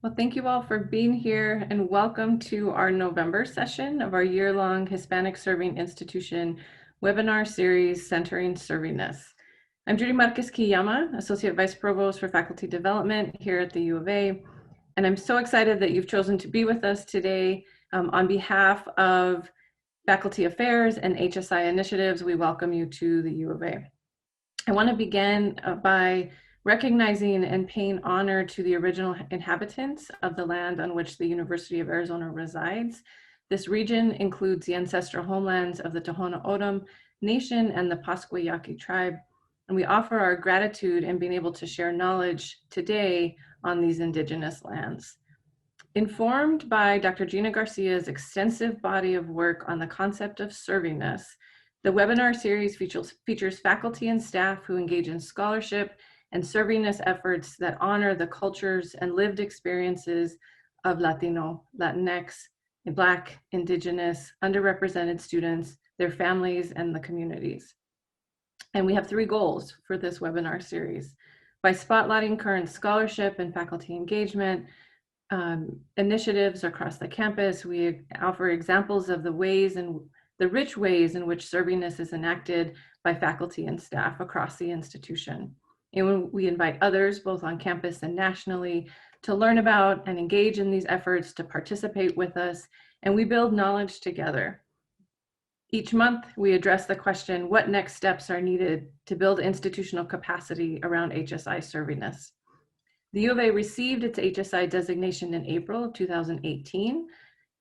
Well, thank you all for being here and welcome to our November session of our year-long Hispanic Serving Institution webinar series centering Servingness. I'm Judy Marquez-Quillama, Associate Vice Provost for Faculty Development here at the U of A, and I'm so excited that you've chosen to be with us today. On behalf of Faculty Affairs and HSI Initiatives, we welcome you to the U of A. I want to begin by recognizing and paying honor to the original inhabitants of the land on which the University of Arizona resides. This region includes the ancestral homelands of the Tohono O'odham Nation and the Pascua Yaqui tribe, and we offer our gratitude in being able to share knowledge today on these indigenous lands. Informed by Dr. Gina Garcia's extensive body of work on the concept of servingness, the webinar series features faculty and staff who engage in scholarship and servingness efforts that honor the cultures and lived experiences of Latino, Latinx, Black, Indigenous, underrepresented students, their families, and the communities. And we have 3 goals for this webinar series. By spotlighting current scholarship and faculty engagement initiatives across the campus, we offer examples of the rich ways in which servingness is enacted by faculty and staff across the institution. And we invite others, both on campus and nationally, to learn about and engage in these efforts, to participate with us, and we build knowledge together. Each month, we address the question, what next steps are needed to build institutional capacity around HSI servingness? The U of A received its HSI designation in April of 2018,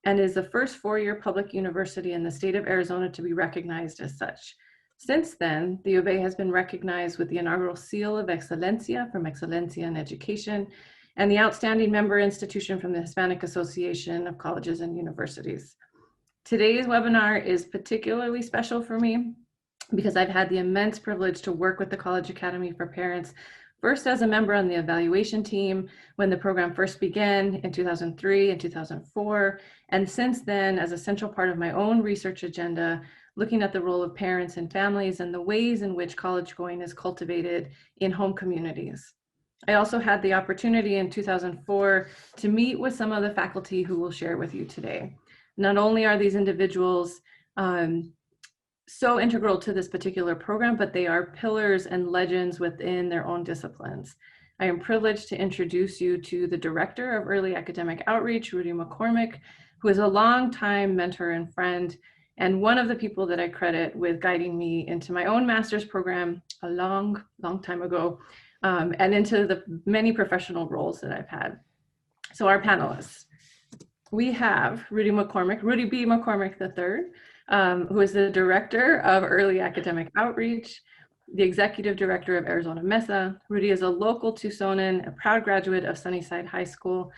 and is the first 4-year public university in the state of Arizona to be recognized as such. Since then, the U of A has been recognized with the inaugural Seal of Excelencia from Excelencia in Education and the Outstanding Member Institution from the Hispanic Association of Colleges and Universities. Today's webinar is particularly special for me because I've had the immense privilege to work with the College Academy for Parents, first as a member on the evaluation team when the program first began in 2003 and 2004, and since then as a central part of my own research agenda, looking at the role of parents and families and the ways in which college going is cultivated in home communities. I also had the opportunity in 2004 to meet with some of the faculty who will share with you today. Not only are these individuals so integral to this particular program, but they are pillars and legends within their own disciplines. I am privileged to introduce you to the Director of Early Academic Outreach, Rudy McCormick, who is a longtime mentor and friend, and one of the people that I credit with guiding me into my own master's program a long time ago, and into the many professional roles that I've had. So our panelists, we have Rudy McCormick, Rudy B. McCormick III, who is the Director of Early Academic Outreach, the Executive Director of Arizona MESA. Rudy is a local Tucsonan, a proud graduate of Sunnyside High School.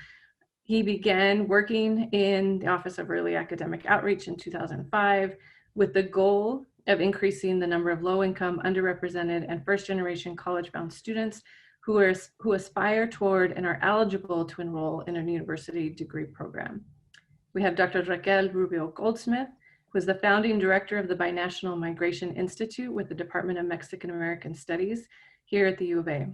He began working in the Office of Early Academic Outreach in 2005 with the goal of increasing the number of low-income, underrepresented, and first-generation college-bound students who aspire toward and are eligible to enroll in a university degree program. We have Dr. Raquel Rubio Goldsmith, who is the founding director of the Binational Migration Institute with the Department of Mexican American Studies here at the U of A.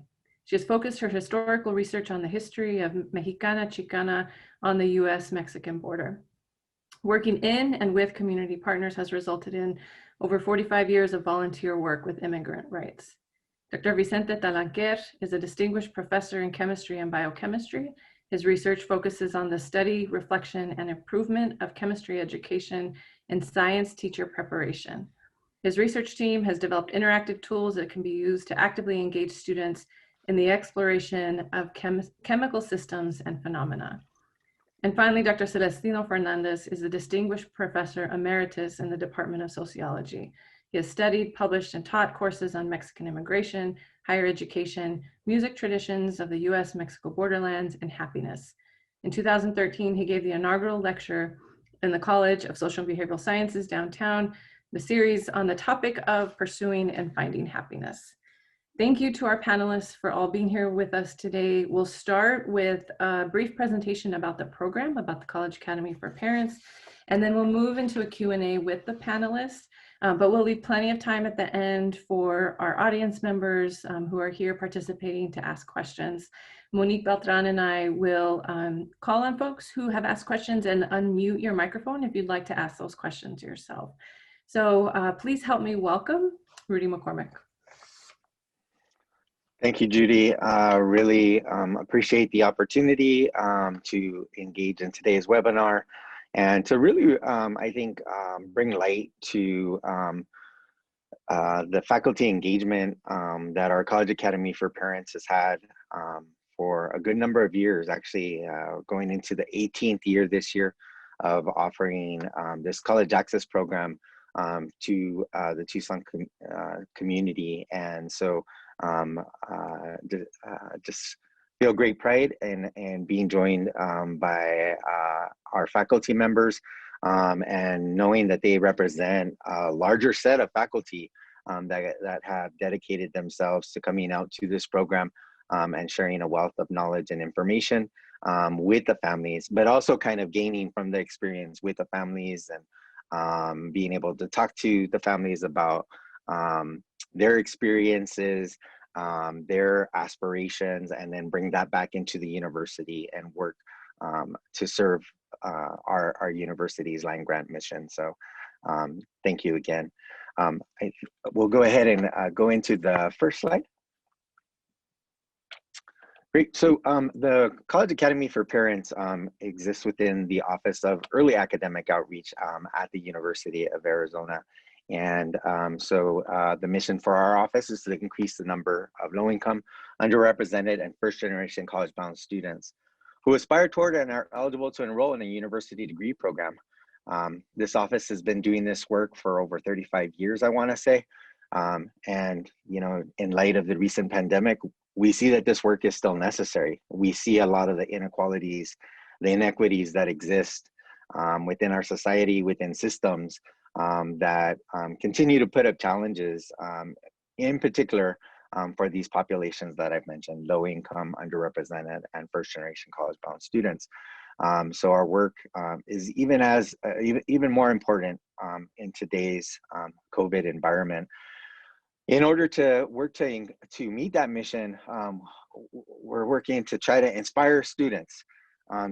She has focused her historical research on the history of Mexicana Chicana on the US-Mexican border. Working in and with community partners has resulted in over 45 years of volunteer work with immigrant rights. Dr. Vicente Talanquer is a distinguished professor in chemistry and biochemistry. His research focuses on the study, reflection, and improvement of chemistry education and science teacher preparation. His research team has developed interactive tools that can be used to actively engage students in the exploration of chemical systems and phenomena. And finally, Dr. Celestino Fernandez is a distinguished professor emeritus in the Department of Sociology. He has studied, published, and taught courses on Mexican immigration, higher education, music traditions of the US-Mexico borderlands, and happiness. In 2013, he gave the inaugural lecture in the College of Social and Behavioral Sciences downtown, the series on the topic of pursuing and finding happiness. Thank you to our panelists for all being here with us today. We'll start with a brief presentation about the program, about the College Academy for Parents, and then we'll move into a Q&A with the panelists. But we'll leave plenty of time at the end for our audience members who are here participating to ask questions. Monique Beltran and I will call on folks who have asked questions and unmute your microphone if you'd like to ask those questions yourself. So please help me welcome Rudy McCormick. Thank you, Judy. Really appreciate the opportunity to engage in today's webinar and to really, I think, bring light to the faculty engagement that our College Academy for Parents has had for a good number of years, actually going into the 18th year this year of offering this college access program to the Tucson community. And so just feel great pride in being joined by our faculty members and knowing that they represent a larger set of faculty that have dedicated themselves to coming out to this program and sharing a wealth of knowledge and information with the families, but also kind of gaining from the experience with the families and being able to talk to the families about their experiences, their aspirations, and then bring that back into the university and work to serve our university's land grant mission. So thank you again. We'll go ahead and go into the first slide. Great. So the College Academy for Parents exists within the Office of Early Academic Outreach at the University of Arizona. And so the mission for our office is to increase the number of low-income, underrepresented, and first-generation college-bound students who aspire toward and are eligible to enroll in a university degree program. This office has been doing this work for over 35 years, I want to say. And, you know, in light of the recent pandemic, we see that this work is still necessary. We see a lot of the inequalities, the inequities that exist within our society, within systems that continue to put up challenges, in particular for these populations that I've mentioned, low income, underrepresented, and first generation college bound students. So our work is even more important in today's COVID environment. In order to work to meet that mission, we're working to try to inspire students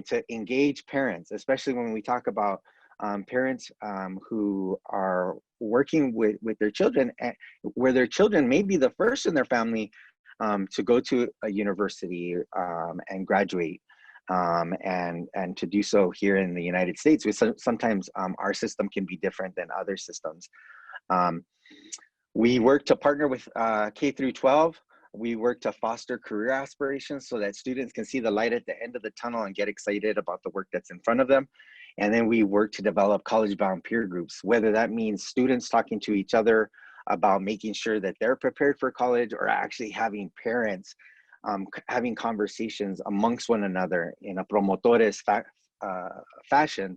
to engage parents, especially when we talk about parents who are working with their children, where their children may be the first in their family to go to a university and graduate, and to do so here in the United States. Sometimes our system can be different than other systems. We work to partner with K through 12. We work to foster career aspirations so that students can see the light at the end of the tunnel and get excited about the work that's in front of them. And then we work to develop college-bound peer groups, whether that means students talking to each other about making sure that they're prepared for college, or actually having parents having conversations amongst one another in a promotores fashion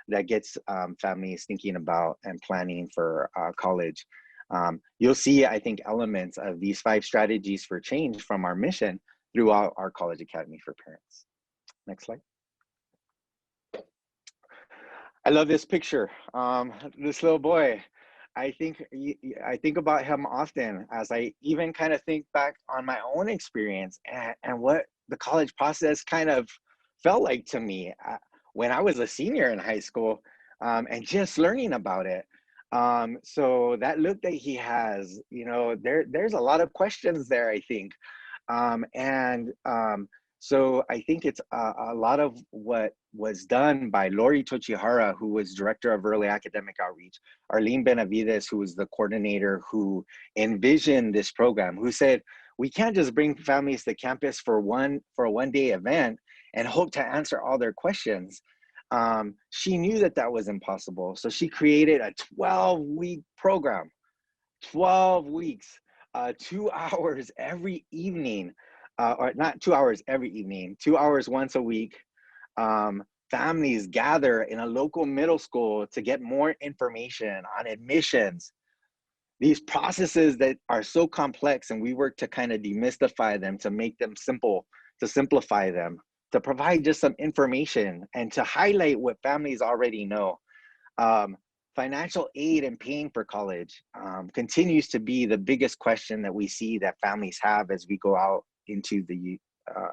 that gets families thinking about and planning for college. You'll see, I think, elements of these 5 strategies for change from our mission throughout our College Academy for Parents. Next slide. I love this picture. This little boy, I think about him often as I even kind of think back on my own experience and what the college process kind of felt like to me when I was a senior in high school, and just learning about it. So that look that he has, you know, there's a lot of questions there, I think. So I think it's a lot of what was done by Lori Tochihara, who was Director of Early Academic Outreach, Arlene Benavides, who was the coordinator who envisioned this program, who said, we can't just bring families to campus for a one-day event and hope to answer all their questions. She knew that that was impossible. So she created a 12-week program, 12 weeks, 2 hours every evening, or not 2 hours every evening, 2 hours once a week. Families gather in a local middle school to get more information on admissions. These processes that are so complex, and we work to kind of demystify them, to make them simple, to simplify them, to provide just some information and to highlight what families already know. Financial aid and paying for college continues to be the biggest question that we see that families have as we go out into the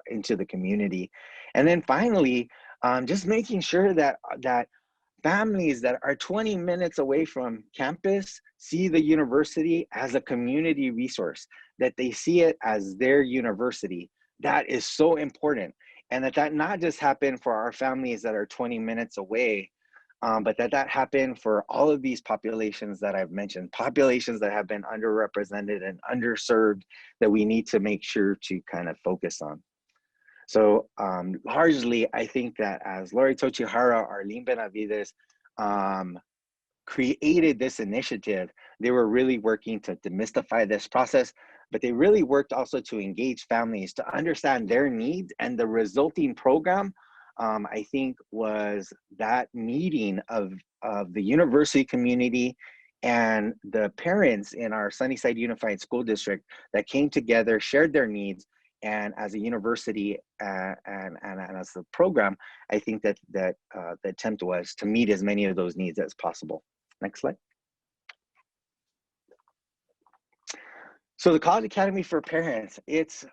into the community. And then finally, just making sure that families that are 20 minutes away from campus see the university as a community resource, that they see it as their university. That is so important. And that not just happen for our families that are 20 minutes away, but that happen for all of these populations that I've mentioned, populations that have been underrepresented and underserved, that we need to make sure to kind of focus on. So largely, I think that as Lori Tochihara, Arlene Benavides created this initiative, they were really working to demystify this process, but they really worked also to engage families to understand their needs, and the resulting program, I think, was that meeting of the university community and the parents in our Sunnyside Unified School District that came together, shared their needs, and as a university and as a program, I think that the attempt was to meet as many of those needs as possible. Next slide. So the College Academy for Parents, it's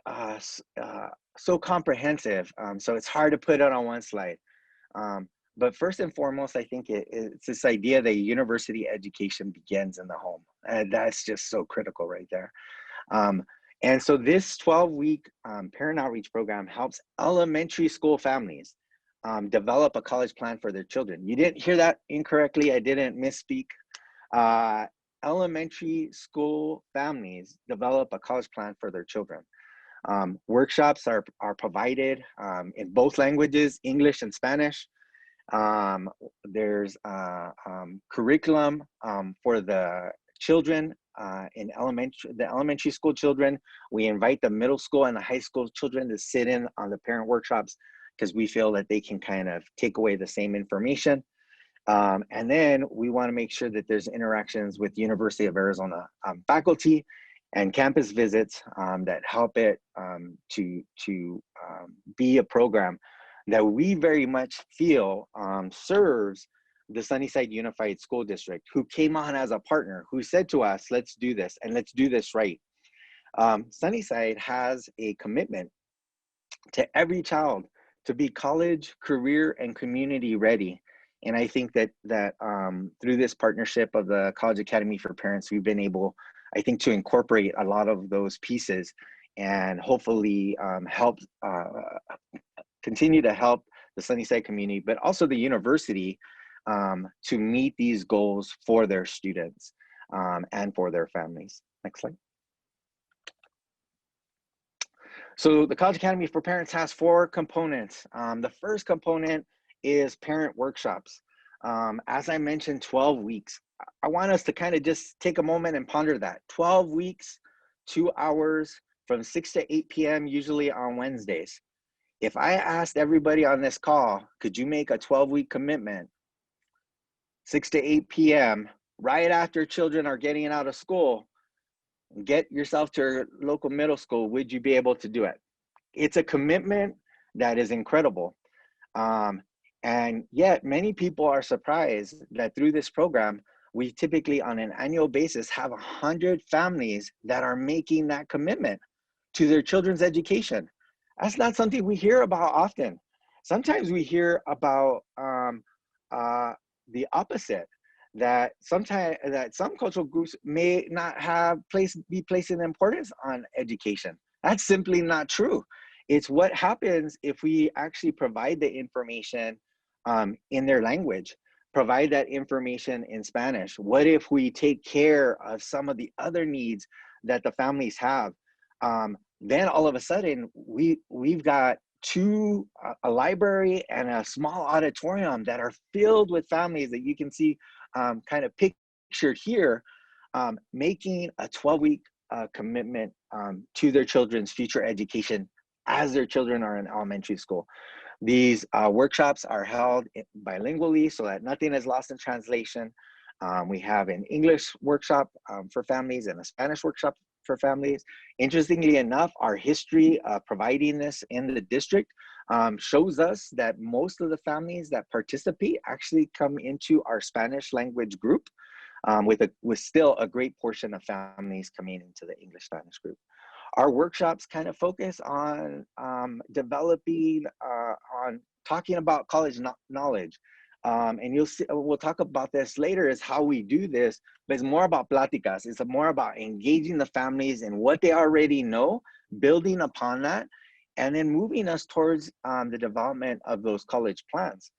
so comprehensive, so it's hard to put it on one slide. But first and foremost, I think it's this idea that university education begins in the home. And that's just so critical right there. And so this 12-week parent outreach program helps elementary school families develop a college plan for their children. You didn't hear that incorrectly. I didn't misspeak. Elementary school families develop a college plan for their children. Workshops are provided in both languages, English and Spanish. There's curriculum for the children in the elementary school children. We invite the middle school and the high school children to sit in on the parent workshops, because we feel that they can kind of take away the same information. And then we want to make sure that there's interactions with University of Arizona faculty and campus visits that help it to be a program that we very much feel serves the Sunnyside Unified School District, who came on as a partner, who said to us, let's do this, and let's do this right. Sunnyside has a commitment to every child to be college, career, and community ready. And I think that through this partnership of the College Academy for Parents, we've been able, I think, to incorporate a lot of those pieces and hopefully help continue to help the Sunnyside community, but also the university to meet these goals for their students and for their families. Next slide. So the College Academy for Parents has 4 components. The first component is parent workshops. As I mentioned, 12 weeks. I want us to kind of just take a moment and ponder that. 12 weeks, 2 hours from 6 to 8 p.m., usually on Wednesdays. If I asked everybody on this call, could you make a 12-week commitment, 6 to 8 p.m., right after children are getting out of school, get yourself to your local middle school, would you be able to do it? It's a commitment that is incredible. And yet many people are surprised that through this program, we typically on an annual basis have 100 families that are making that commitment to their children's education. That's not something we hear about often. Sometimes we hear about the opposite, that sometimes that some cultural groups may not have be placing importance on education. That's simply not true. It's what happens if we actually provide the information in their language, provide that information in Spanish. What if we take care of some of the other needs that the families have? Then all of a sudden we've got a library and a small auditorium that are filled with families that you can see kind of pictured here, making a 12-week commitment to their children's future education as their children are in elementary school. These workshops are held bilingually so that nothing is lost in translation. We have an English workshop for families and a Spanish workshop for families. Interestingly enough, our history of providing this in the district shows us that most of the families that participate actually come into our Spanish language group, with still a great portion of families coming into the English Spanish group. Our workshops kind of focus on developing, on talking about college knowledge. And you'll see, we'll talk about this later, is how we do this, but it's more about platicas. It's more about engaging the families in what they already know, building upon that, and then moving us towards the development of those college plans.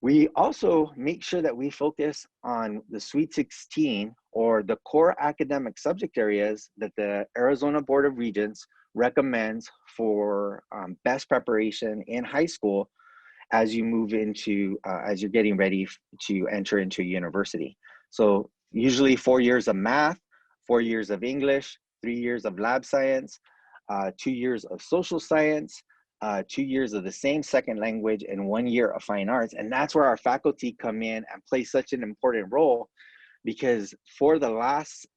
We also make sure that we focus on the Sweet 16, or the core academic subject areas that the Arizona Board of Regents recommends for best preparation in high school as you move into, as you're getting ready to enter into university. So usually 4 years of math, 4 years of English, 3 years of lab science, 2 years of social science, 2 years of the same second language, and 1 year of fine arts. And that's where our faculty come in and play such an important role, because for the last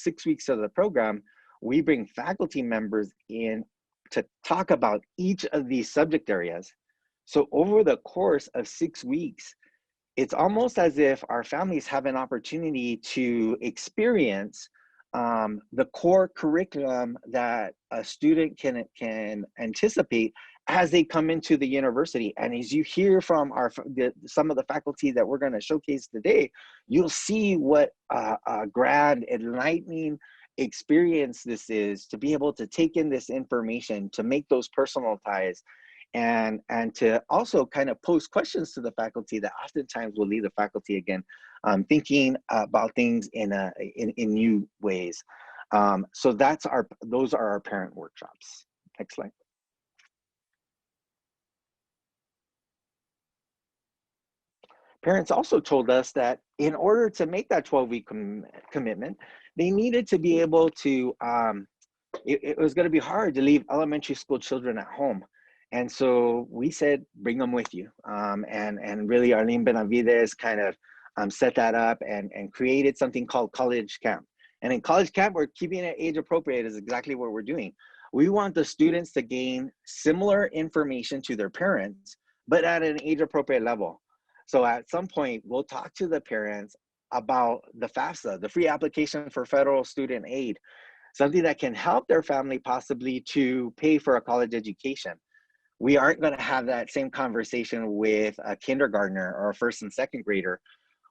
6 weeks of the program, we bring faculty members in to talk about each of these subject areas. So over the course of 6 weeks, it's almost as if our families have an opportunity to experience the core curriculum that a student can anticipate as they come into the university. And as you hear from some of the faculty that we're going to showcase today, you'll see what a grand, enlightening experience this is, to be able to take in this information, to make those personal ties, and to also kind of pose questions to the faculty that oftentimes will leave the faculty again thinking about things in new ways. So those are our parent workshops. Next slide. Parents also told us that in order to make that 12-week commitment, they needed to be able to, it was going to be hard to leave elementary school children at home. And so we said, bring them with you. And really, Arlene Benavides kind of set that up and created something called College Camp. And in College Camp, we're keeping it age appropriate, is exactly what we're doing. We want the students to gain similar information to their parents, but at an age appropriate level. So at some point, we'll talk to the parents about the FAFSA, the free application for federal student aid, something that can help their family possibly to pay for a college education. We aren't going to have that same conversation with a kindergartner or a first and second grader.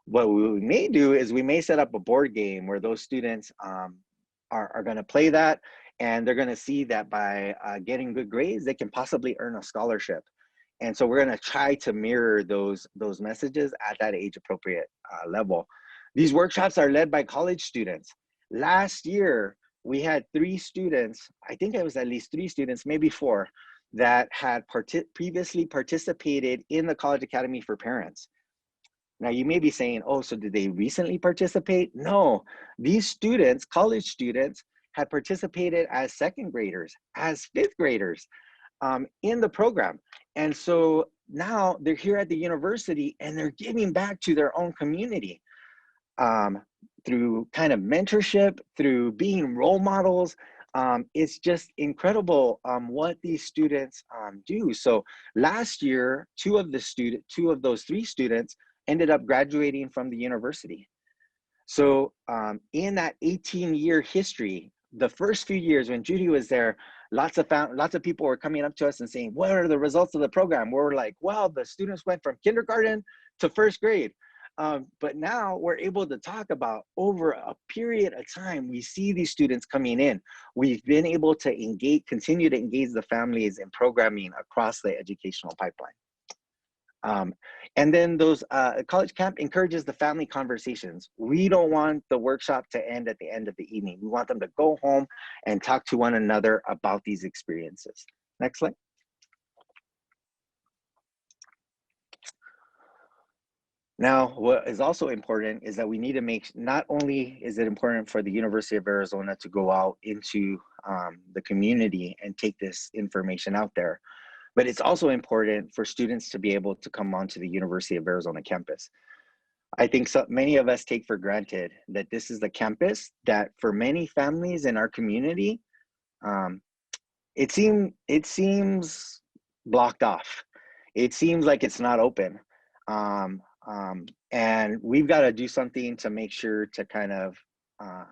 What we may do is we may set up a board game where those students are going to play that, and they're going to see that by getting good grades, they can possibly earn a scholarship. And so we're going to try to mirror those messages at that age appropriate level. These workshops are led by college students. Last year, we had 3 students, I think it was at least 3 students, maybe 4, that had previously participated in the College Academy for Parents. Now you may be saying, oh, so did they recently participate? No, these students, college students, had participated as second graders, as 5th graders in the program. And so now they're here at the university and they're giving back to their own community through kind of mentorship, through being role models. It's just incredible what these students do. So last year, 2 of those 3 students ended up graduating from the university. So in that 18-year history, the first few years when Judy was there, lots of people were coming up to us and saying, what are the results of the program? We're like, wow, the students went from kindergarten to 1st grade. But now we're able to talk about, over a period of time, we see these students coming in. We've been able to continue to engage the families in programming across the educational pipeline. And then those College Camp encourages the family conversations. We don't want the workshop to end at the end of the evening. We want them to go home and talk to one another about these experiences. Next slide. Now, what is also important is that we need to make, not only is it important for the University of Arizona to go out into the community and take this information out there, but it's also important for students to be able to come onto the University of Arizona campus. I think many of us take for granted that this is the campus that for many families in our community, it seems blocked off. It seems like it's not open. And we've got to do something to make sure to kind of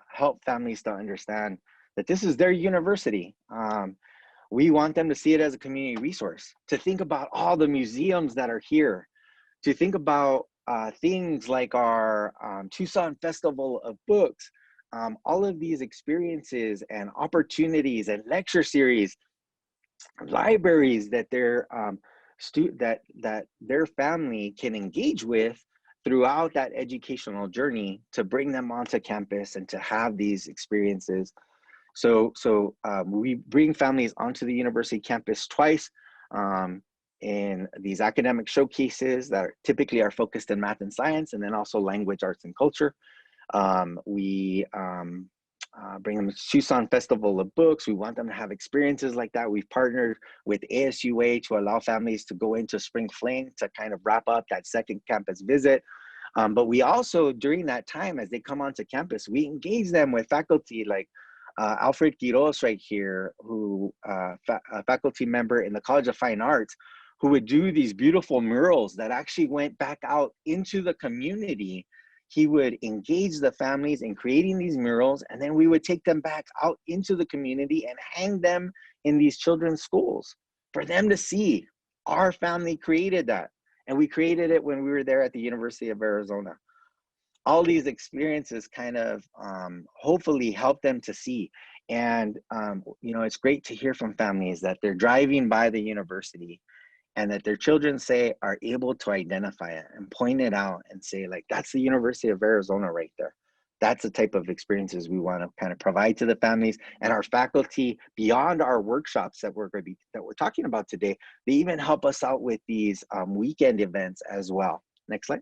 help families to understand that this is their university. We want them to see it as a community resource, to think about all the museums that are here, to think about things like our Tucson Festival of Books, all of these experiences and opportunities and lecture series, libraries that their that their family can engage with throughout that educational journey, to bring them onto campus and to have these experiences. So we bring families onto the university campus twice in these academic showcases that typically are focused in math and science, and then also language, arts, and culture. We bring them to Tucson Festival of Books. We want them to have experiences like that. We've partnered with ASUA to allow families to go into Spring Fling to kind of wrap up that second campus visit. But we also, during that time, as they come onto campus, we engage them with faculty like Alfred Quiroz right here, who a faculty member in the College of Fine Arts, who would do these beautiful murals that actually went back out into the community. He would engage the families in creating these murals, and then we would take them back out into the community and hang them in these children's schools for them to see. Our family created that, and we created it when we were there at the University of Arizona. All these experiences kind of hopefully help them to see. And you know, it's great to hear from families that they're driving by the university and that their children are able to identify it and point it out and say, like, that's the University of Arizona right there. That's the type of experiences we want to kind of provide to the families and our faculty. Beyond our workshops that we're talking about today, they even help us out with these weekend events as well. Next slide.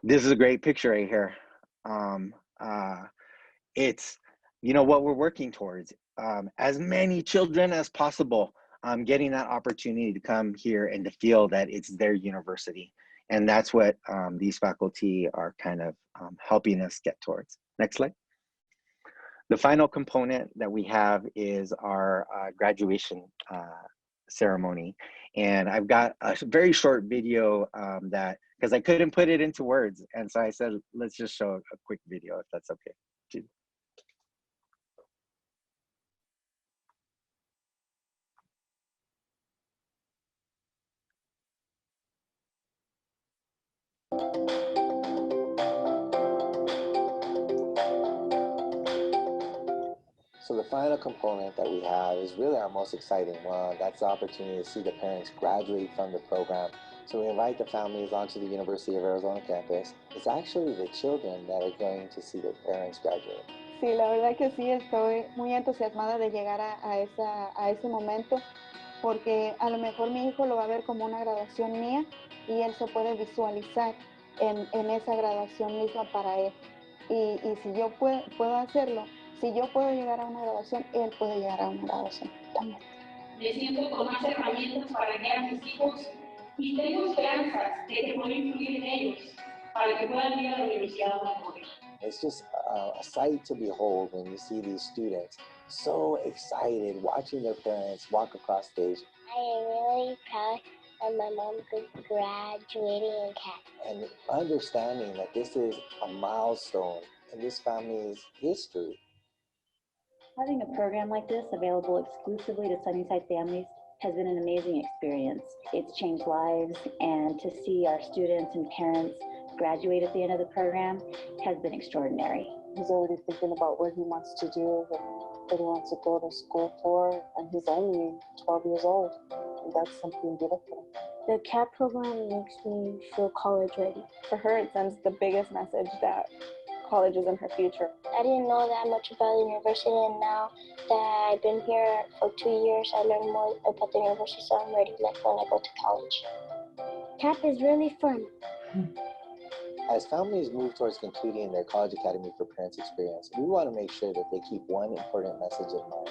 This is a great picture right here. It's, you know, what we're working towards. As many children as possible getting that opportunity to come here and to feel that it's their university. And that's what these faculty are kind of helping us get towards. Next slide. The final component that we have is our graduation ceremony. And I've got a very short video that, because I couldn't put it into words. And so I said, let's just show a quick video if that's okay. So the final component that we have is really our most exciting one. That's the opportunity to see the parents graduate from the program. So we invite the families onto the University of Arizona campus. It's actually the children that are going to see their parents graduate. Sí, la verdad que sí, estoy muy entusiasmada de llegar a ese momento, porque a lo mejor mi hijo lo va a ver como una graduación mía y él se puede visualizar en esa graduación misma para él. Y si yo puedo hacerlo, si yo puedo llegar a una graduación, él puede llegar a una graduación también. Me siento con más herramientas para guiar a mis hijos y tengo esperanzas de que puedo influir en ellos para que puedan ir a la universidad mejor. It's just a sight to behold when you see these students so excited watching their parents walk across stage. I am really proud of my mom graduating in CAP. And understanding that this is a milestone in this family's history. Having a program like this available exclusively to Sunnyside families has been an amazing experience. It's changed lives, and to see our students and parents graduate at the end of the program has been extraordinary. He's already thinking about what he wants to do and what he wants to go to school for, and he's only 12 years old. And that's something beautiful. The CAP program makes me feel college ready. For her, it sends the biggest message that college is in her future. I didn't know that much about the university, and now that I've been here for 2 years, I learned more about the university, so I'm ready like when I go to college. CAP is really fun. As families move towards concluding their College Academy for Parents experience, we want to make sure that they keep one important message in mind.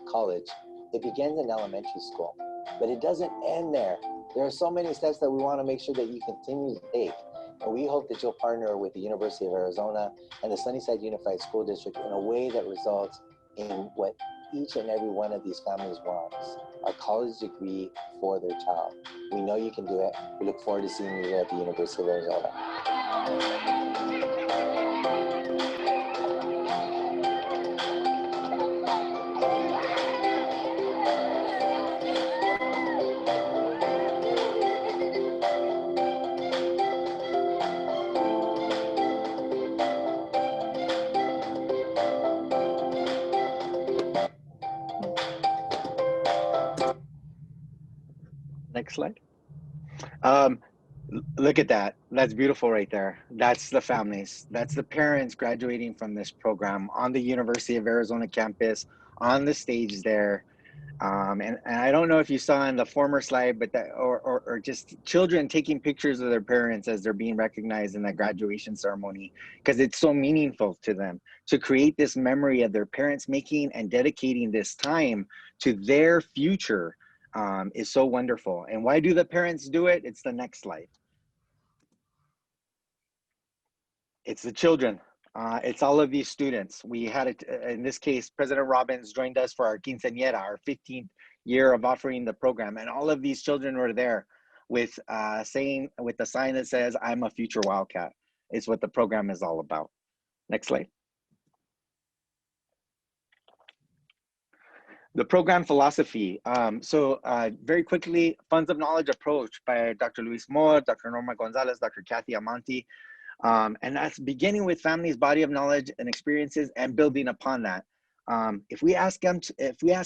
College, it begins in elementary school, but it doesn't end there. There are so many steps that we want to make sure that you continue to take. And we hope that you'll partner with the University of Arizona and the Sunnyside Unified School District in a way that results in what each and every one of these families wants, a college degree for their child. We know you can do it. We look forward to seeing you here at the University of Arizona. Next slide. Look at that. That's beautiful right there. That's the families. That's the parents graduating from this program on the University of Arizona campus, on the stage there. And I don't know if you saw in the former slide, but that, or just children taking pictures of their parents as they're being recognized in that graduation ceremony, because it's so meaningful to them to create this memory of their parents making and dedicating this time to their future. Is so wonderful. And why do the parents do it? It's the next slide. It's the children. It's all of these students. We had it, in this case, President Robbins joined us for our quinceañera, our 15th year of offering the program. And all of these children were there with with the sign that says, "I'm a future Wildcat." It's what the program is all about. Next slide. The program philosophy. Very quickly, Funds of Knowledge approach by Dr. Luis Moore, Dr. Norma Gonzalez, Dr. Kathy Amonte. And that's beginning with families' body of knowledge and experiences and building upon that. If we ask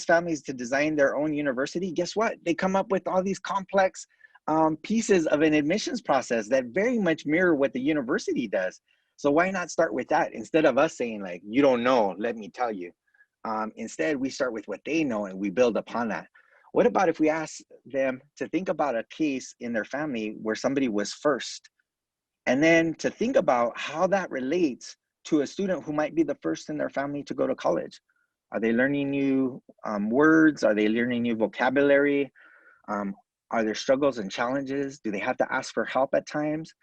families to design their own university, guess what? They come up with all these complex pieces of an admissions process that very much mirror what the university does. So why not start with that instead of us saying like, "You don't know, let me tell you." Instead, we start with what they know and we build upon that. What about if we ask them to think about a case in their family where somebody was first, and then to think about how that relates to a student who might be the first in their family to go to college? Are they learning new words? Are they learning new vocabulary? Are there struggles and challenges? Do they have to ask for help at times?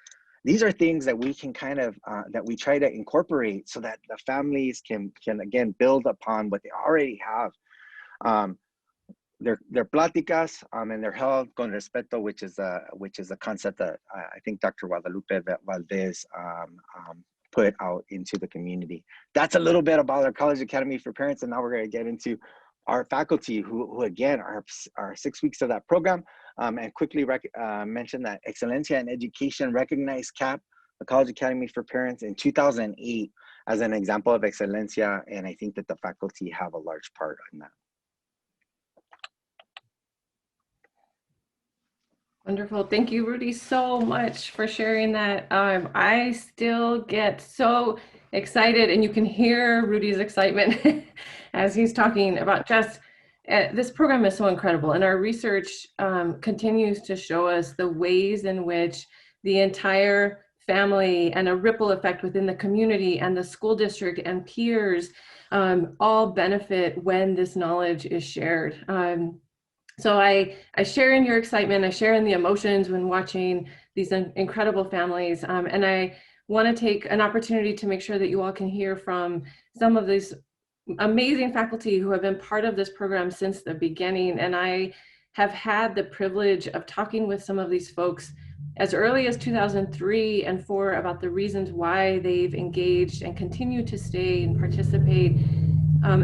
These are things that we can kind of, that we try to incorporate so that the families can again, build upon what they already have. They're platicas, and they're held con respeto, which is a concept that I think Dr. Guadalupe Valdez put out into the community. That's a little bit about our College Academy for Parents, and now we're going to get into our faculty who again are 6 weeks of that program. And quickly mention that Excelencia in Education recognized CAP, the College Academy for Parents, in 2008 as an example of excelencia, and I think that the faculty have a large part in that. Wonderful. Thank you, Rudy, so much for sharing that. I still get so excited, and you can hear Rudy's excitement as he's talking about just this program is so incredible. And our research continues to show us the ways in which the entire family and a ripple effect within the community and the school district and peers all benefit when this knowledge is shared. So I share in your excitement, I share in the emotions when watching these incredible families. And I want to take an opportunity to make sure that you all can hear from some of these amazing faculty who have been part of this program since the beginning. And I have had the privilege of talking with some of these folks as early as 2003 and 2004 about the reasons why they've engaged and continue to stay and participate.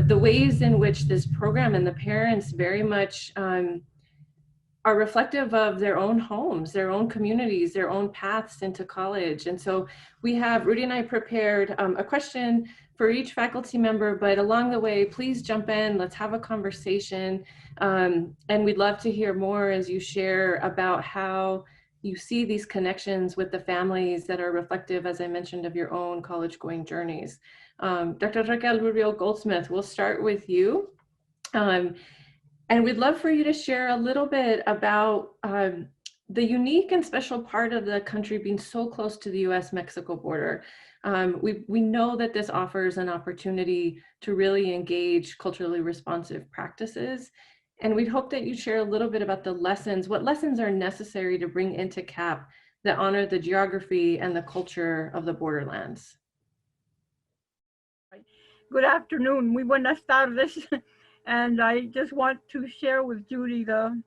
The ways in which this program and the parents very much are reflective of their own homes, their own communities, their own paths into college. And so we have, Rudy and I prepared a question for each faculty member, but along the way, please jump in, let's have a conversation. And we'd love to hear more as you share about how you see these connections with the families that are reflective, as I mentioned, of your own college going journeys. Dr. Raquel Rubio Goldsmith, we'll start with you. And we'd love for you to share a little bit about the unique and special part of the country being so close to the US-Mexico border. We know that this offers an opportunity to really engage culturally responsive practices. And we'd hope that you share a little bit about the lessons, what lessons are necessary to bring into CAP that honor the geography and the culture of the borderlands. Good afternoon, muy buenas tardes. And I just want to share with Judy the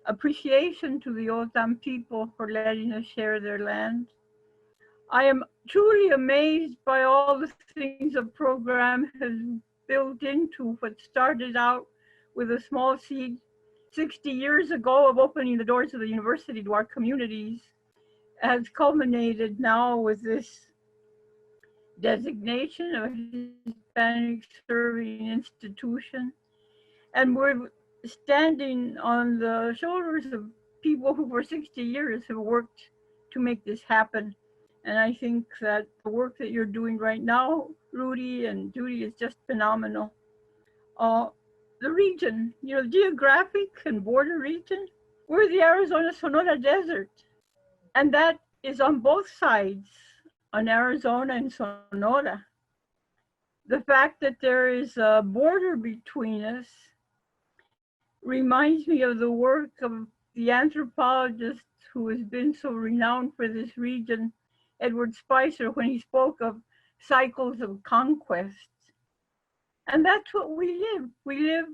appreciation to the Otan people for letting us share their land. I am truly amazed by all the things the program has built into what started out with a small seed 60 years ago of opening the doors of the university to our communities, has culminated now with this designation of Hispanic serving institution. And we're standing on the shoulders of people who for 60 years have worked to make this happen. And I think that the work that you're doing right now, Rudy and Judy, is just phenomenal. The region, geographic and border region, we're the Arizona Sonora Desert. And that is on both sides, on Arizona and Sonora. The fact that there is a border between us reminds me of the work of the anthropologist who has been so renowned for this region, Edward Spicer, when he spoke of cycles of conquest. And that's what we live. We live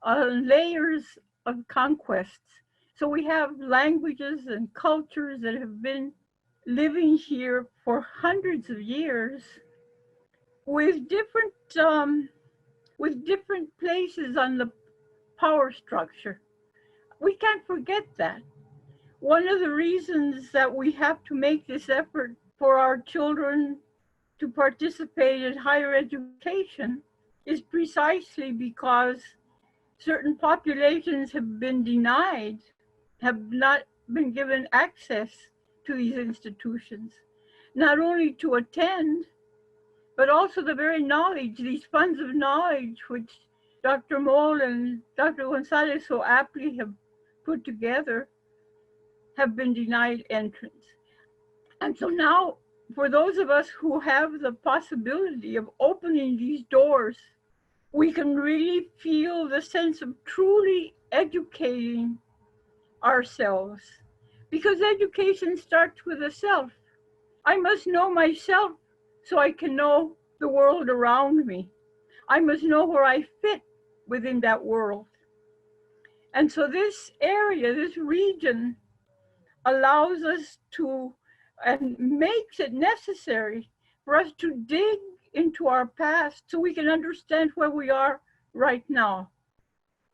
on layers of conquests. So we have languages and cultures that have been living here for hundreds of years with different places on the power structure. We can't forget that. One of the reasons that we have to make this effort for our children to participate in higher education is precisely because certain populations have been denied, have not been given access to these institutions, not only to attend, but also the very knowledge, these funds of knowledge, which Dr. Moll and Dr. Gonzalez so aptly have put together, have been denied entrance. And so now, for those of us who have the possibility of opening these doors, we can really feel the sense of truly educating ourselves. Because education starts with the self. I must know myself so I can know the world around me. I must know where I fit within that world. And so this area, this region, allows us to, and makes it necessary for us to dig into our past so we can understand where we are right now.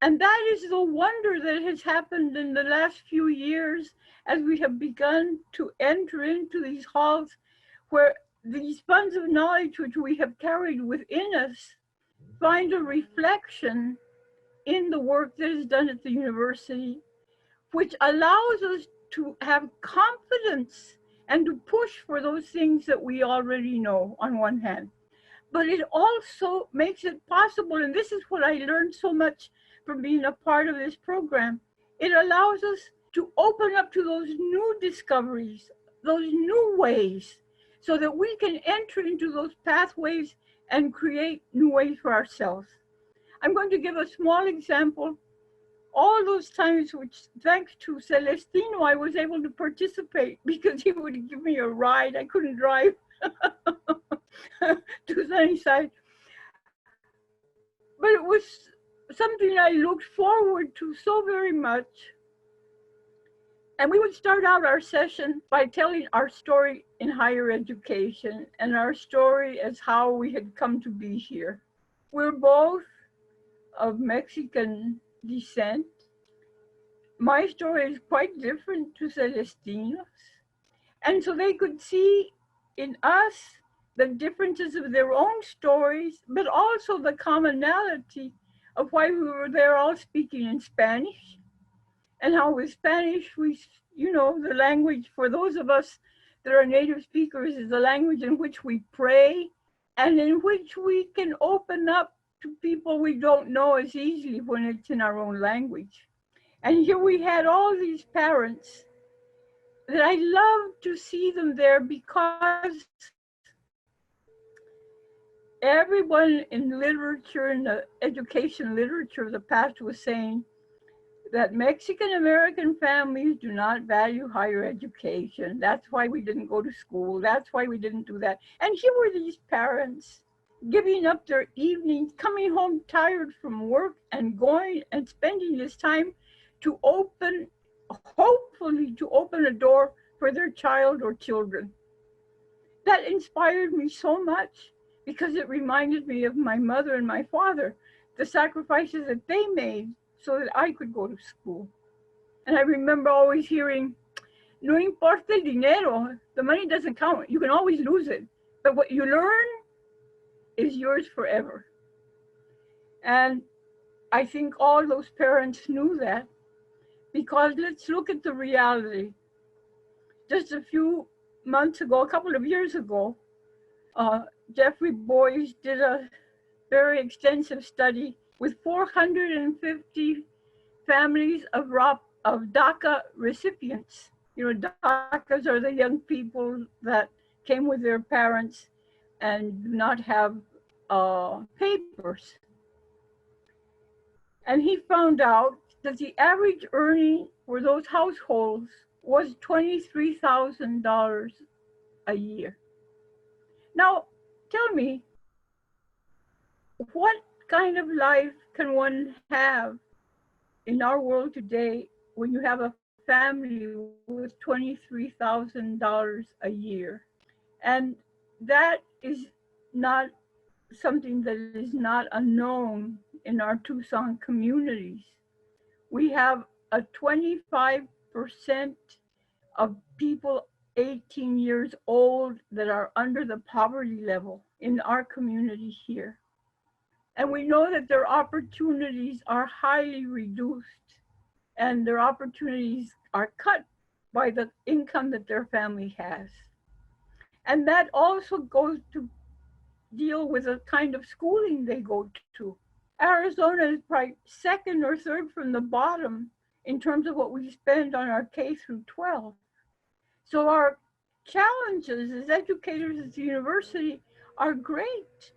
And that is the wonder that has happened in the last few years as we have begun to enter into these halls where these funds of knowledge which we have carried within us find a reflection in the work that is done at the university, which allows us to have confidence and to push for those things that we already know on one hand. But it also makes it possible, and this is what I learned so much from being a part of this program, it allows us to open up to those new discoveries, those new ways, so that we can enter into those pathways and create new ways for ourselves. I'm going to give a small example. All those times which, thanks to Celestino, I was able to participate because he would give me a ride. I couldn't drive to Sunnyside. But it was something I looked forward to so very much. And we would start out our session by telling our story in higher education and our story as how we had come to be here. We're both of Mexican descent. My story is quite different to Celestino's. And so they could see in us the differences of their own stories, but also the commonality of why we were there all speaking in Spanish. And how with Spanish, we, the language for those of us that are native speakers is the language in which we pray and in which we can open up to people we don't know as easily when it's in our own language. And here we had all these parents that I love to see them there because everyone in literature, in the education literature of the past was saying that Mexican American families do not value higher education. That's why we didn't go to school. That's why we didn't do that. And here were these parents giving up their evenings, coming home tired from work and going and spending this time to open, hopefully to open a door for their child or children. that inspired me so much because it reminded me of my mother and my father, the sacrifices that they made so that I could go to school. And I remember always hearing, no importa el dinero, the money doesn't count. You can always lose it. But what you learn is yours forever. And I think all those parents knew that, because let's look at the reality. Just a few months ago, a couple of years ago, Jeffrey Boyce did a very extensive study with 450 families of DACA recipients. You know, DACAs are the young people that came with their parents and do not have papers. And he found out that the average earning for those households was $23,000 a year. Now, tell me, what kind of life can one have in our world today when you have a family with $23,000 a year? And that is not something that is not unknown in our Tucson communities. We have a 25% of people 18 years old that are under the poverty level in our community here. And we know that their opportunities are highly reduced and their opportunities are cut by the income that their family has. And that also goes to deal with the kind of schooling they go to. Arizona is probably second or third from the bottom in terms of what we spend on our K through 12. So our challenges as educators at the university are great.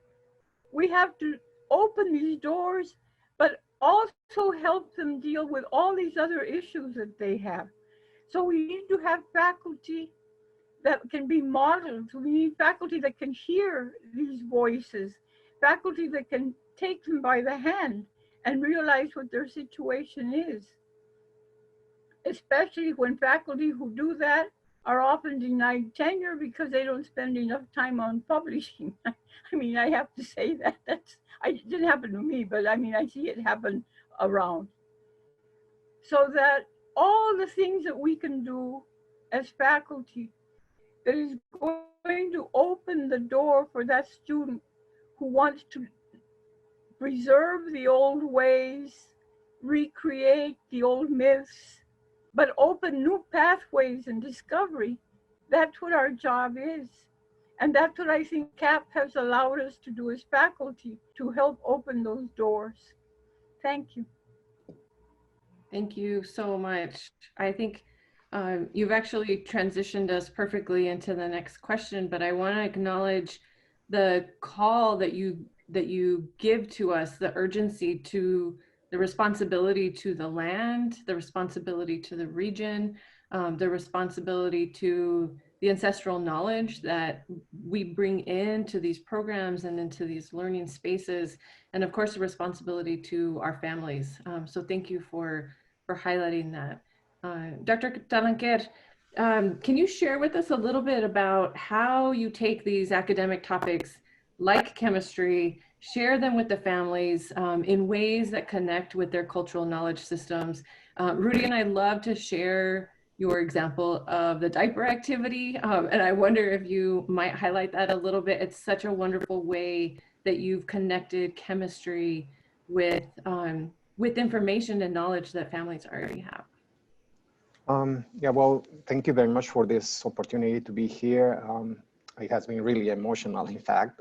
We have to open these doors, but also help them deal with all these other issues that they have. So we need to have faculty that can be modeled. We need faculty that can hear these voices, faculty that can take them by the hand and realize what their situation is, especially when faculty who do that are often denied tenure because they don't spend enough time on publishing. I mean, I have to say that. It didn't happen to me, but I mean, I see it happen around. So that all the things that we can do as faculty that is going to open the door for that student who wants to preserve the old ways, recreate the old myths, but open new pathways and discovery. That's what our job is. And that's what I think CAP has allowed us to do as faculty, to help open those doors. Thank you. Thank you so much. I think you've actually transitioned us perfectly into the next question, but I want to acknowledge the call that you give to us, the urgency to the responsibility to the land, the responsibility to the region, the responsibility to the ancestral knowledge that we bring into these programs and into these learning spaces, and of course the responsibility to our families. So thank you for highlighting that. Dr. Talanquer, can you share with us a little bit about how you take these academic topics like chemistry, share them with the families in ways that connect with their cultural knowledge systems? Rudy and I love to share your example of the diaper activity, and I wonder if you might highlight that a little bit. It's such a wonderful way that you've connected chemistry with information and knowledge that families already have. Yeah, well, thank you very much for this opportunity to be here. It has been really emotional, in fact.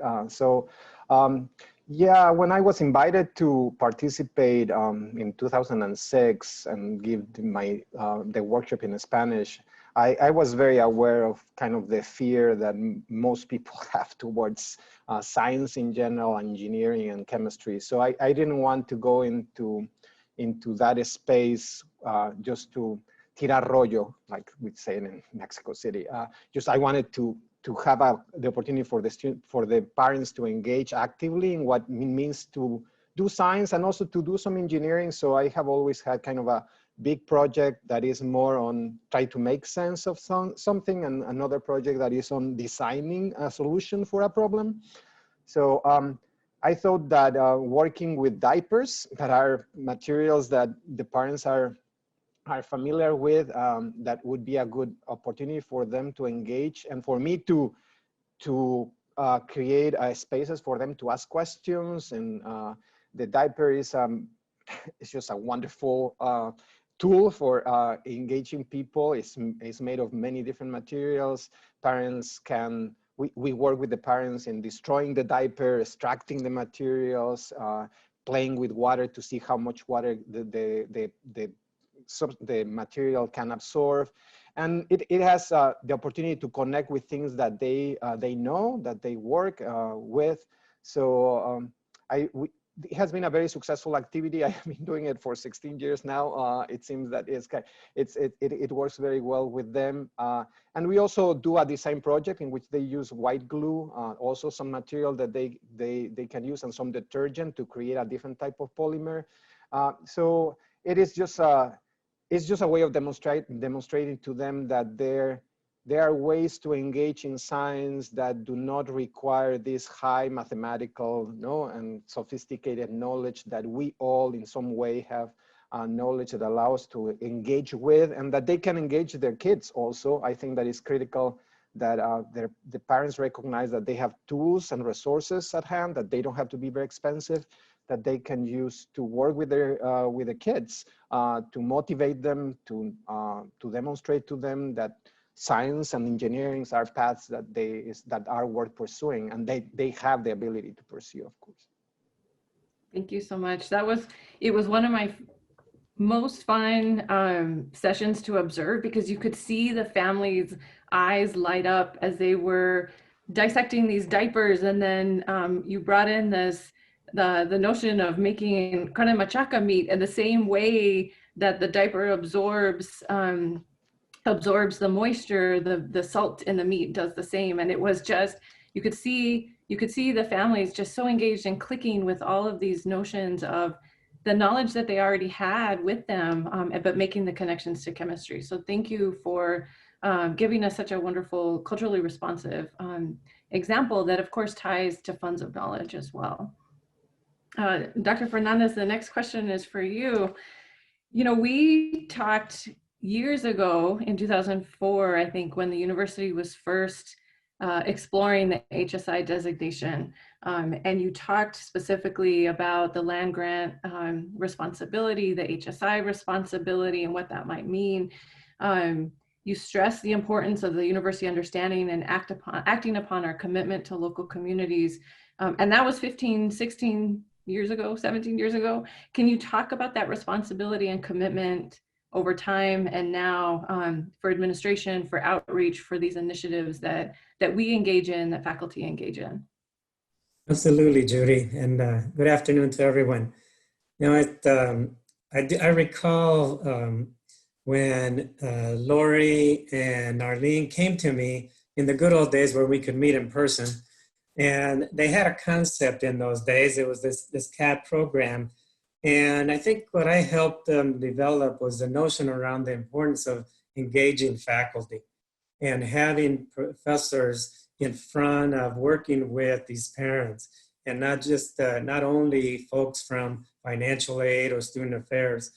Yeah, when I was invited to participate in 2006 and give the workshop in Spanish, I was very aware of kind of the fear that most people have towards science in general, engineering and chemistry. So I didn't want to go into that space just to tirar rollo, like we say in Mexico City. I wanted to have the opportunity for the parents to engage actively in what it means to do science and also to do some engineering. So I have always had kind of a big project that is more on try to make sense of something, and another project that is on designing a solution for a problem. So I thought that working with diapers, that are materials that the parents are familiar with, that would be a good opportunity for them to engage, and for me to create spaces for them to ask questions. And the diaper is it's just a wonderful tool for engaging people. It's made of many different materials. Parents can, we work with the parents in destroying the diaper, extracting the materials, playing with water to see how much water the material can absorb. And it has the opportunity to connect with things that they know, that they work with. So it has been a very successful activity. I have been doing it for 16 years now. It seems that it works very well with them. And we also do a design project in which they use white glue, also some material that they can use, and some detergent to create a different type of polymer. So it is just it's just a way of demonstrating to them that there are ways to engage in science that do not require this high mathematical and sophisticated knowledge that we all in some way have knowledge that allows us to engage with, and that they can engage their kids also. I think that is critical that the parents recognize that they have tools and resources at hand, that they don't have to be very expensive, that they can use to work with the kids, to motivate them, to demonstrate to them that science and engineering are paths that are worth pursuing, and they have the ability to pursue, of course. Thank you so much. It was one of my most fun sessions to observe, because you could see the family's eyes light up as they were dissecting these diapers, and then you brought in the notion of making carne machaca meat in the same way that the diaper absorbs the moisture, the salt in the meat does the same. And it was just, you could see the families just so engaged and clicking with all of these notions of the knowledge that they already had with them, but making the connections to chemistry. So thank you for giving us such a wonderful, culturally responsive example that of course ties to funds of knowledge as well. Dr. Fernandez, the next question is for you. You know, we talked years ago in 2004, I think, when the university was first exploring the HSI designation. And you talked specifically about the land grant responsibility, the HSI responsibility, and what that might mean. You stressed the importance of the university understanding and acting upon our commitment to local communities. And that was 16 years ago, 17 years ago. Can you talk about that responsibility and commitment over time and now for administration, for outreach, for these initiatives that we engage in, that faculty engage in? Absolutely, Judy, and good afternoon to everyone. You know, I recall when Lori and Arlene came to me in the good old days where we could meet in person. And they had a concept in those days. It was this CAT program. And I think what I helped them develop was the notion around the importance of engaging faculty and having professors in front of working with these parents, and not only folks from financial aid or student affairs.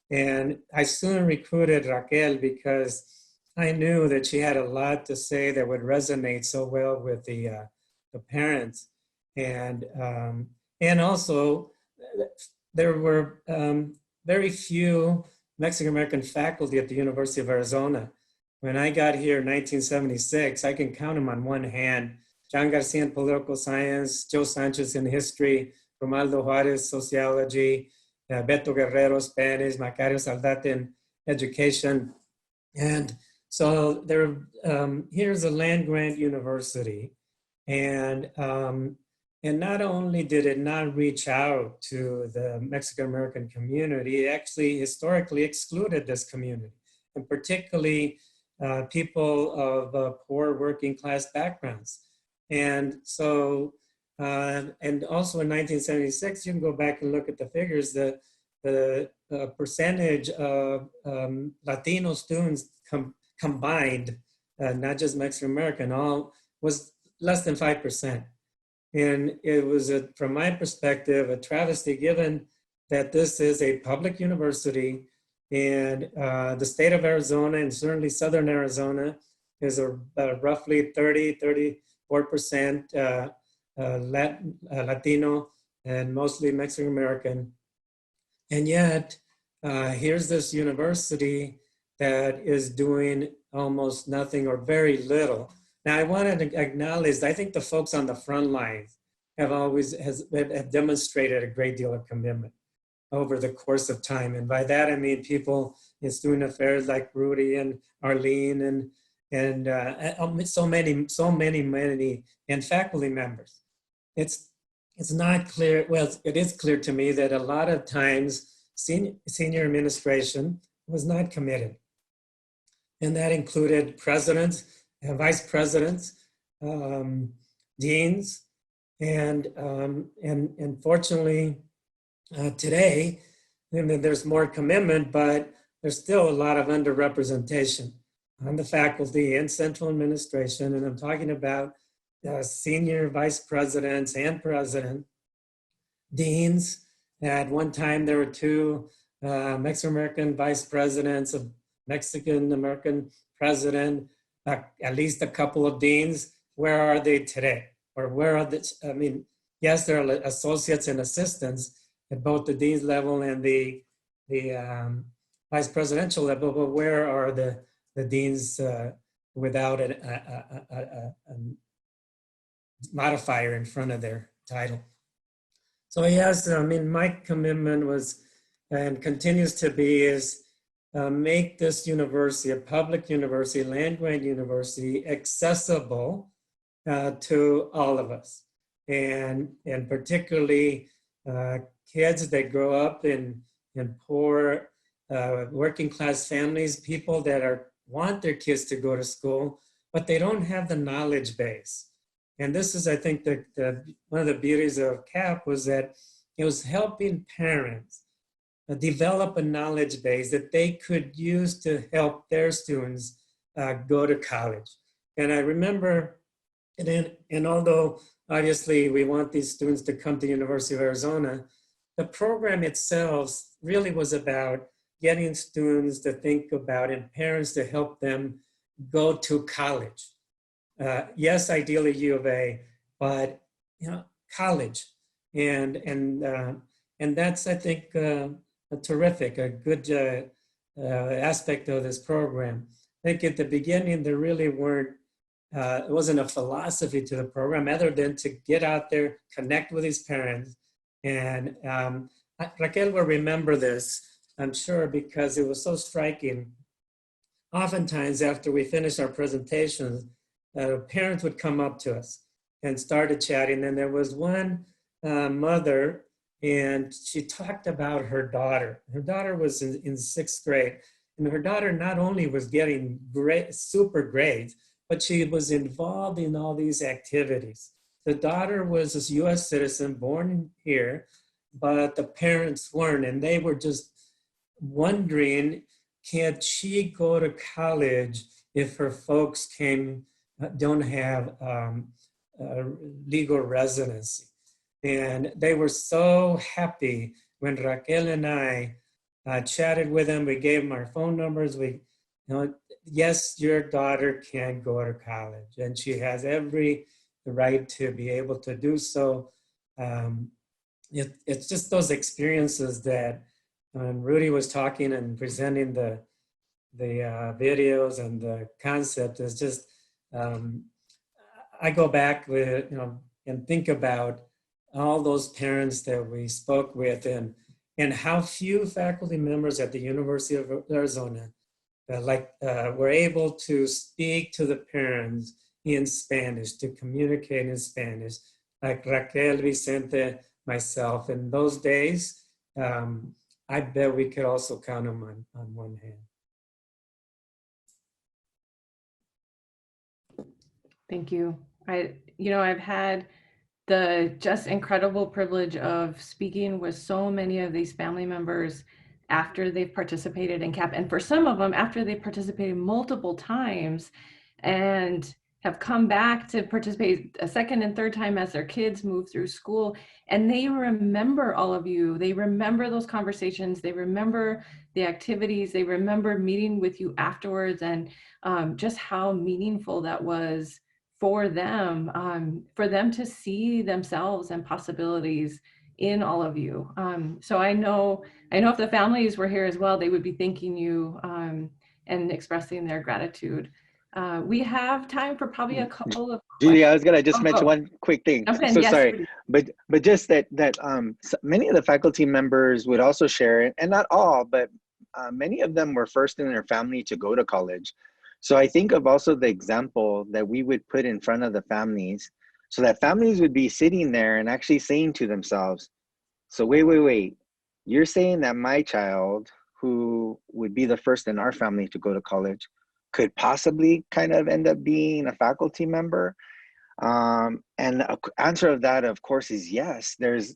And I soon recruited Raquel because I knew that she had a lot to say that would resonate so well with the parents. And also there were very few Mexican-American faculty at the University of Arizona. When I got here in 1976, I can count them on one hand. John Garcia in political science, Joe Sanchez in history, Romaldo Juarez, sociology, Beto Guerrero, Spanish, Macario Saldate in education. And so here's a land grant university. And not only did it not reach out to the Mexican-American community, it actually historically excluded this community, and particularly people of poor working class backgrounds. And so, and also in 1976, you can go back and look at the figures, the the percentage of Latino students combined, not just Mexican American, all was less than 5%. And it was, from my perspective, a travesty given that this is a public university and the state of Arizona and certainly Southern Arizona is a roughly 34% Latino and mostly Mexican American. And yet, here's this university that is doing almost nothing or very little. Now, I wanted to acknowledge, I think the folks on the front lines have demonstrated a great deal of commitment over the course of time. And by that, I mean people in student affairs like Rudy and Arlene and so many, and faculty members. It's not clear, well, it is clear to me that a lot of times senior administration was not committed. And that included presidents and vice presidents, deans, and fortunately today, I mean, there's more commitment, but there's still a lot of underrepresentation on the faculty and central administration. And I'm talking about senior vice presidents and president, deans. At one time, there were 2 Mexican-American vice presidents, a Mexican-American president, at least a couple of deans. Where are they today? Or where are the, I mean, yes, there are associates and assistants at both the dean's level and the vice presidential level, but where are the deans without a modifier in front of their title? So yes, I mean, my commitment was and continues to be is make this university, a public university, land-grant university, accessible to all of us. And particularly kids that grow up in poor working class families, people that want their kids to go to school, but they don't have the knowledge base. And this is, I think, one of the beauties of CAP was that it was helping parents develop a knowledge base that they could use to help their students go to college. And I remember, and although obviously we want these students to come to the University of Arizona, the program itself really was about getting students to think about and parents to help them go to college. Yes, ideally U of A, but college, and that's, I think, a good aspect of this program. I think at the beginning there really weren't. It wasn't a philosophy to the program other than to get out there, connect with these parents, and Raquel will remember this, I'm sure, because it was so striking. Oftentimes, after we finished our presentations, parents would come up to us and started chatting. And there was one mother, and she talked about her daughter. Her daughter was in 6th grade, and her daughter not only was getting super grades, but she was involved in all these activities. The daughter was a US citizen born here, but the parents weren't, and they were just wondering, can she go to college if her folks don't have legal residency? And they were so happy when Raquel and I chatted with them. We gave them our phone numbers. Yes, your daughter can go to college, and she has every right to be able to do so. It's just those experiences that when Rudy was talking and presenting the videos and the concept, is just I go back with and think about all those parents that we spoke with and how few faculty members at the University of Arizona were able to speak to the parents in Spanish, to communicate in Spanish, like Raquel, Vicente, myself. In those days, I bet we could also count them on one hand. Thank you. I've had the just incredible privilege of speaking with so many of these family members after they've participated in CAP, and for some of them after they've participated multiple times and have come back to participate a second and third time as their kids move through school, and they remember all of you. They remember those conversations, they remember the activities, they remember meeting with you afterwards, and just how meaningful that was for them to see themselves and possibilities in all of you. So I know if the families were here as well, they would be thanking you and expressing their gratitude. We have time for probably a couple of Judy, I was gonna just Oh, mention go. one quick thing. Jump in, So yes, sorry, Rudy. but just that so many of the faculty members would also share, and not all, but many of them were first in their family to go to college. So I think of also the example that we would put in front of the families, so that families would be sitting there and actually saying to themselves, so wait, you're saying that my child, who would be the first in our family to go to college, could possibly kind of end up being a faculty member? And the answer of that, of course, is yes. There's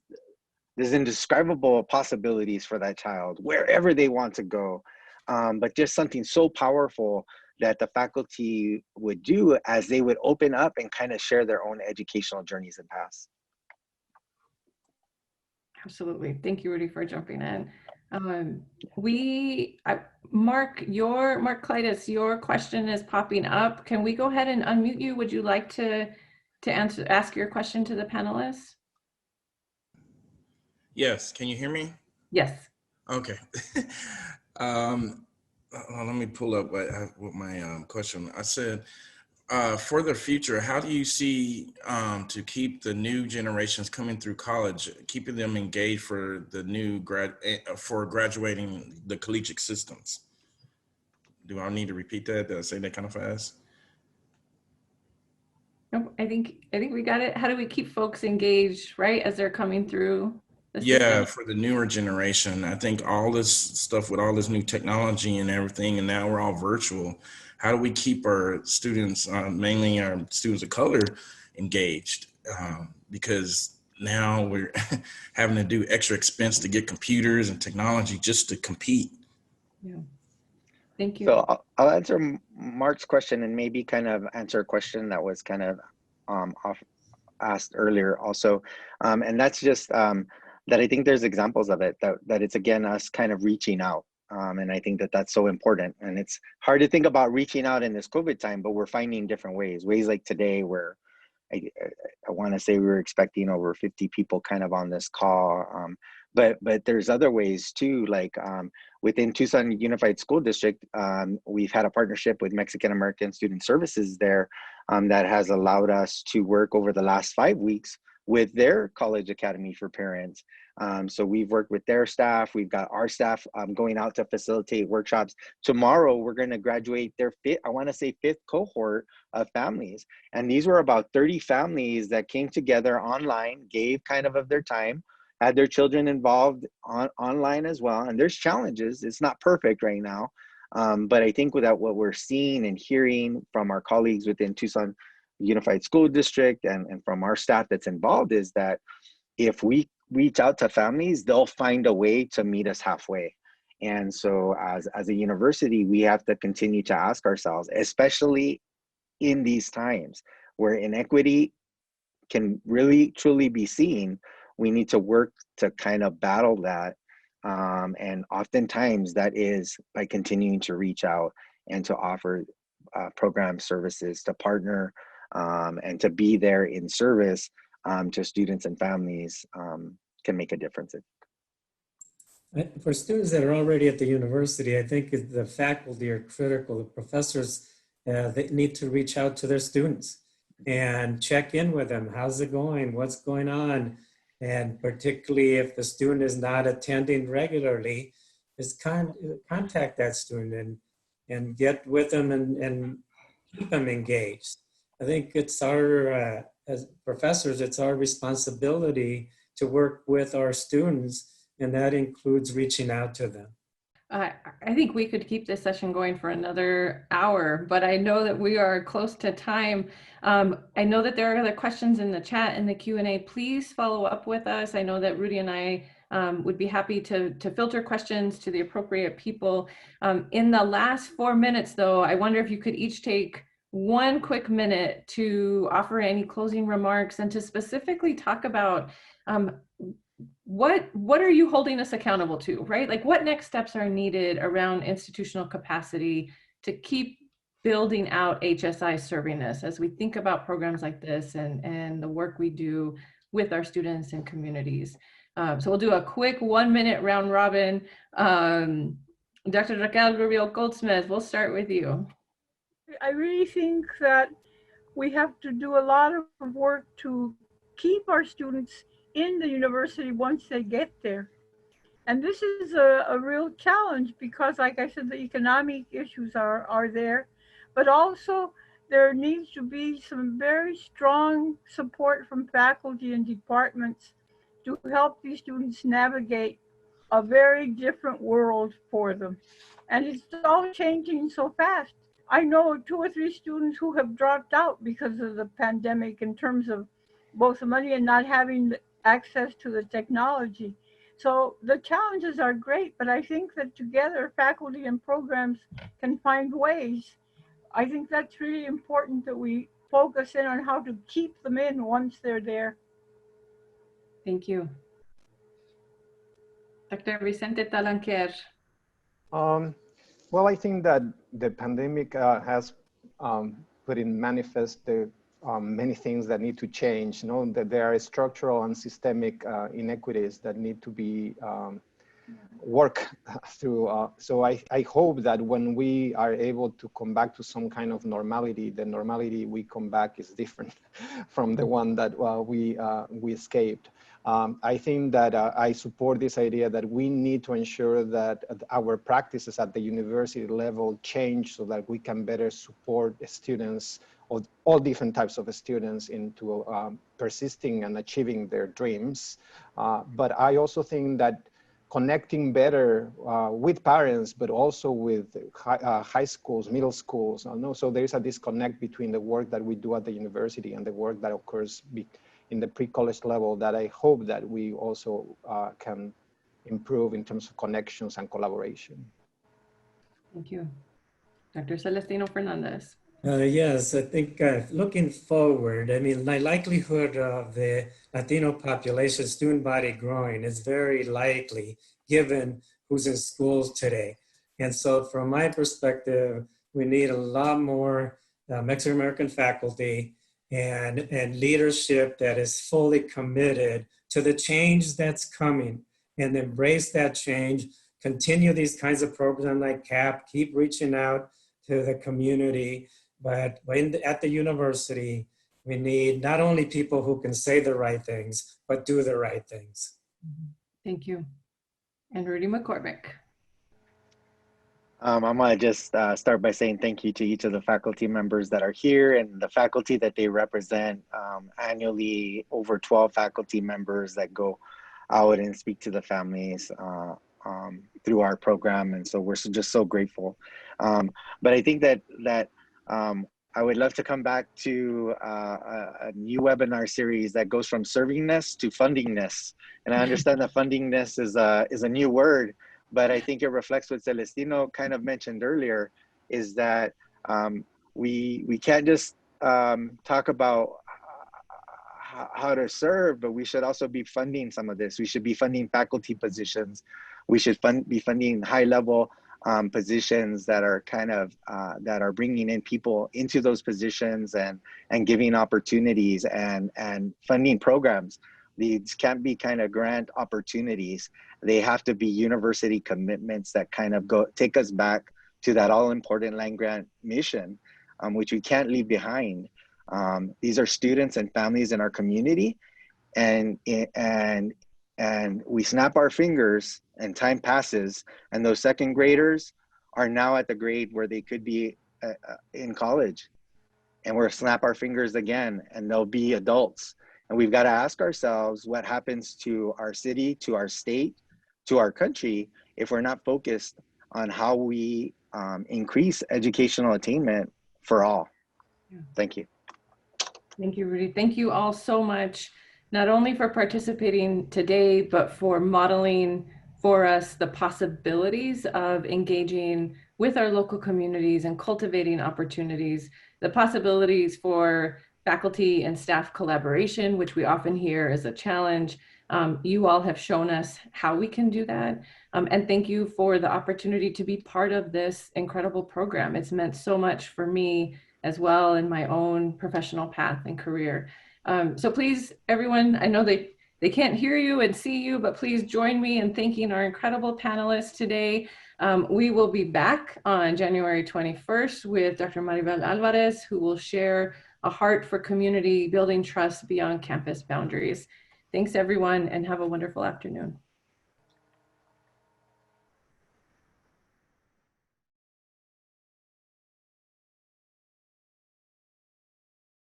indescribable possibilities for that child, wherever they want to go. But just something so powerful that the faculty would do as they would open up and kind of share their own educational journeys and paths. Absolutely. Thank you, Rudy, for jumping in. Mark Clytus, your question is popping up. Can we go ahead and unmute you? Would you like to ask your question to the panelists? Yes. Can you hear me? Yes. Okay. Let me pull up what my question. I said, for the future, how do you see to keep the new generations coming through college, keeping them engaged for the new for graduating the collegiate systems? Do I need to repeat that? Did I say that kind of fast? Nope, I think we got it. How do we keep folks engaged, right, as they're coming through the Yeah, system? for the newer generation, I think all this stuff with all this new technology and everything, and now we're all virtual. How do we keep our students, mainly our students of color, engaged? Because now we're having to do extra expense to get computers and technology just to compete. Yeah. Thank you. So I'll answer Mark's question and maybe kind of answer a question that was kind of asked earlier also. And that's just that I think there's examples of it, that it's again us kind of reaching out. And I think that that's so important. And it's hard to think about reaching out in this COVID time, but we're finding different ways like today where I want to say we were expecting over 50 people kind of on this call. But there's other ways too, like within Tucson Unified School District, we've had a partnership with Mexican American Student Services there that has allowed us to work over the last 5 weeks with their college academy for parents. So we've worked with their staff. We've got our staff going out to facilitate workshops. Tomorrow, we're going to graduate their fifth cohort of families. And these were about 30 families that came together online, gave kind of their time, had their children involved online as well. And there's challenges. It's not perfect right now. But I think without what we're seeing and hearing from our colleagues within Tucson Unified School District and from our staff that's involved is that if we reach out to families, they'll find a way to meet us halfway. And so as a university, we have to continue to ask ourselves, especially in these times where inequity can really truly be seen, we need to work to kind of battle that. And oftentimes that is by continuing to reach out and to offer program services, to partner and to be there in service to students and families can make a difference. For students that are already at the university, I think the faculty are critical. The professors, they need to reach out to their students and check in with them. How's it going? What's going on? And particularly if the student is not attending regularly, is contact that student and get with them and keep them engaged. I think it's our, as professors, it's our responsibility to work with our students, and that includes reaching out to them. I think we could keep this session going for another hour, but I know that we are close to time. I know that there are other questions in the chat and the Q&A. Please follow up with us. I know that Rudy and I would be happy to filter questions to the appropriate people. In the last 4 minutes, though, I wonder if you could each take one quick minute to offer any closing remarks and to specifically talk about what are you holding us accountable to, right? Like what next steps are needed around institutional capacity to keep building out HSI servingness as we think about programs like this and the work we do with our students and communities. So we'll do a quick 1 minute round robin. Dr. Raquel, Rubio, Goldsmith, we'll start with you. I really think that we have to do a lot of work to keep our students in the university once they get there. And this is a real challenge because, like I said, the economic issues are there, but also there needs to be some very strong support from faculty and departments to help these students navigate a very different world for them. And it's all changing so fast. I know 2 or 3 students who have dropped out because of the pandemic in terms of both the money and not having access to the technology. So the challenges are great, but I think that together faculty and programs can find ways. I think that's really important that we focus in on how to keep them in once they're there. Thank you. Dr. Vicente Talanquer. Well, I think that the pandemic has put in manifest the many things that need to change. You know, that there are structural and systemic inequities that need to be worked through. So I hope that when we are able to come back to some kind of normality, the normality we come back is different from the one that we escaped. I think that I support this idea that we need to ensure that our practices at the university level change so that we can better support students, or all different types of students, into persisting and achieving their dreams. But I also think that connecting better with parents, but also with high schools, middle schools. So there is a disconnect between the work that we do at the university and the work that occurs in the pre-college level that I hope that we also can improve in terms of connections and collaboration. Thank you. Dr. Celestino Fernandez. Yes, I think looking forward, I mean, the likelihood of the Latino population student body growing is very likely given who's in schools today. And so from my perspective, we need a lot more Mexican-American faculty and leadership that is fully committed to the change that's coming and embrace that change, continue these kinds of programs like CAP, keep reaching out to the community. But at the university, we need not only people who can say the right things, but do the right things. Thank you. And Rudy McCormick. I'm gonna just start by saying thank you to each of the faculty members that are here and the faculty that they represent. Annually, over 12 faculty members that go out and speak to the families through our program. And so we're just so grateful. But I think that I would love to come back to a new webinar series that goes from servingness to fundingness. And I understand that fundingness is a new word, but I think it reflects what Celestino kind of mentioned earlier, is that we can't just talk about how to serve, but we should also be funding some of this. We should be funding faculty positions. We should be funding high-level positions that are kind of that are bringing in people into those positions and giving opportunities and funding programs. These can't be kind of grant opportunities. They have to be university commitments that kind of take us back to that all-important land-grant mission, which we can't leave behind. These are students and families in our community, and we snap our fingers and time passes, and those second graders are now at the grade where they could be in college, and we'll snap our fingers again and they'll be adults. And we've got to ask ourselves what happens to our city, to our state, to our country if we're not focused on how we increase educational attainment for all. Yeah. Thank you. Thank you, Rudy. Thank you all so much, not only for participating today, but for modeling for us the possibilities of engaging with our local communities and cultivating opportunities, the possibilities for faculty and staff collaboration, which we often hear is a challenge. You all have shown us how we can do that. And thank you for the opportunity to be part of this incredible program. It's meant so much for me as well in my own professional path and career. So please, everyone, I know they can't hear you and see you, but please join me in thanking our incredible panelists today. We will be back on January 21st with Dr. Maribel Alvarez, who will share a heart for community building trust beyond campus boundaries. Thanks, everyone, and have a wonderful afternoon.